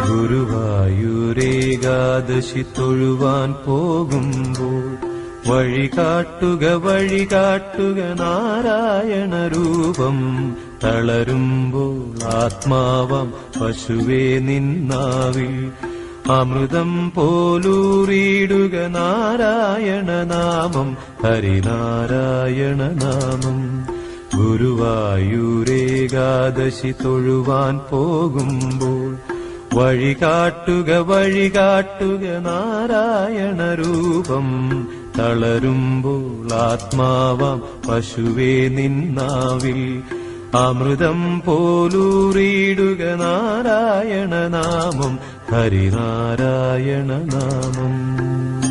ഗുരുവായൂരേകാദശി തൊഴുവാൻ പോകുമ്പോൾ വഴികാട്ടുക നാരായണ രൂപം. തളരുമ്പോൾ ആത്മാവാം പശുവേ നിന്നാവിൽ അമൃതം പോലൂറിയിടുക നാരായണ നാമം, ഹരിനാരായണ നാമം. ഗുരുവായൂരേകാദശി തൊഴുവാൻ പോകുമ്പോൾ വഴികാട്ടുക നാരായണ രൂപം. തളരുമ്പോൾ ആത്മാവാം പശുവേ നിന്നാവിൽ അമൃതം പോലൂറിയിടുക നാരായണ നാമം, ഹരിനാരായണ നാമം.